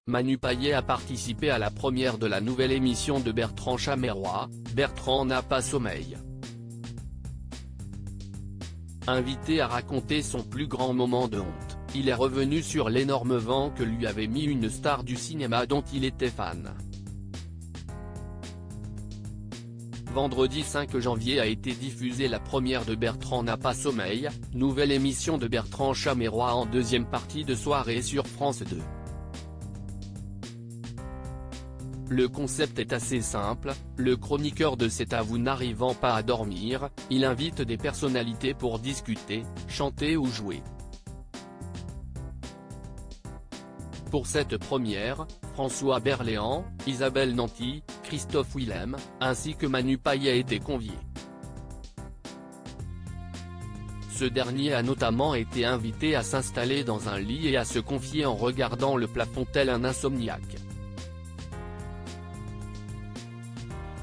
Manu Payet a participé à la première de la nouvelle émission de Bertrand Chameroy, Bertrand n'a pas sommeil. Invité à raconter son plus grand moment de honte, il est revenu sur l'énorme vent que lui avait mis une star du cinéma dont il était fan. Vendredi 5 janvier a été diffusée la première de Bertrand n'a pas sommeil, nouvelle émission de Bertrand Chameroy en deuxième partie de soirée sur France 2. Le concept est assez simple, le chroniqueur de C'est à vous n'arrivant pas à dormir, il invite des personnalités pour discuter, chanter ou jouer. Pour cette première, François Berléand, Isabelle Nanty, Christophe Willem, ainsi que Manu Payet étaient conviés. Ce dernier a notamment été invité à s'installer dans un lit et à se confier en regardant le plafond tel un insomniaque.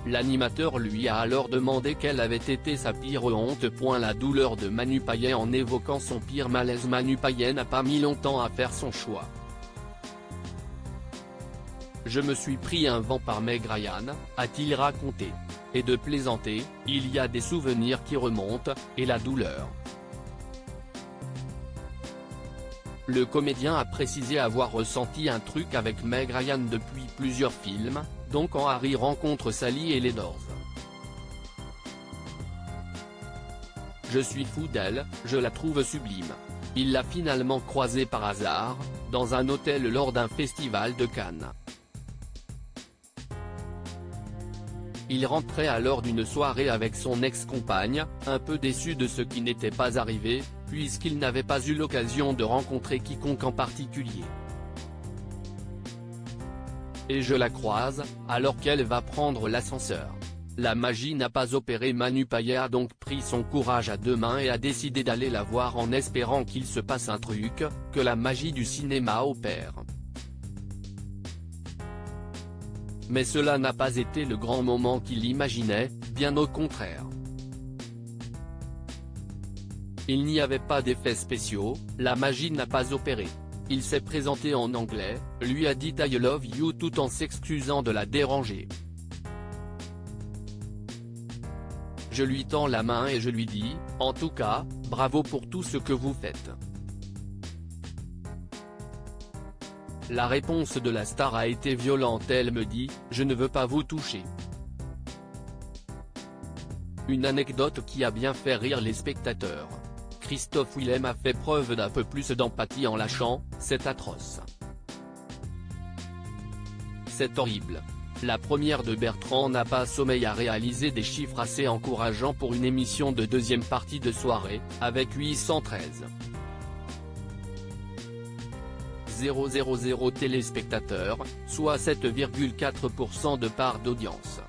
L'animateur lui a alors demandé quelle avait été sa pire honte. La douleur de Manu Payet en évoquant son pire malaise. Manu Payet n'a pas mis longtemps à faire son choix. Je me suis pris un vent par Meg Ryan, a-t-il raconté. Et de plaisanter, il y a des souvenirs qui remontent, et la douleur. Le comédien a précisé avoir ressenti un truc avec Meg Ryan depuis plusieurs films, dont Quand Harry rencontre Sally et les Doors. Je suis fou d'elle, je la trouve sublime. Il l'a finalement croisée par hasard, dans un hôtel lors d'un festival de Cannes. Il rentrait alors d'une soirée avec son ex-compagne, un peu déçu de ce qui n'était pas arrivé, puisqu'il n'avait pas eu l'occasion de rencontrer quiconque en particulier. Et je la croise, alors qu'elle va prendre l'ascenseur. La magie n'a pas opéré. Manu Payet a donc pris son courage à deux mains et a décidé d'aller la voir en espérant qu'il se passe un truc, que la magie du cinéma opère. Mais cela n'a pas été le grand moment qu'il imaginait, bien au contraire. Il n'y avait pas d'effets spéciaux, la magie n'a pas opéré. Il s'est présenté en anglais, lui a dit I love you tout en s'excusant de la déranger. Je lui tends la main et je lui dis, en tout cas, bravo pour tout ce que vous faites. La réponse de la star a été violente. Elle me dit, je ne veux pas vous toucher. Une anecdote qui a bien fait rire les spectateurs. Christophe Willem a fait preuve d'un peu plus d'empathie en lâchant, c'est atroce. C'est horrible. La première de Bertrand n'a pas sommeil a réalisé des chiffres assez encourageants pour une émission de deuxième partie de soirée, avec 813 000 téléspectateurs, soit 7,4% de part d'audience.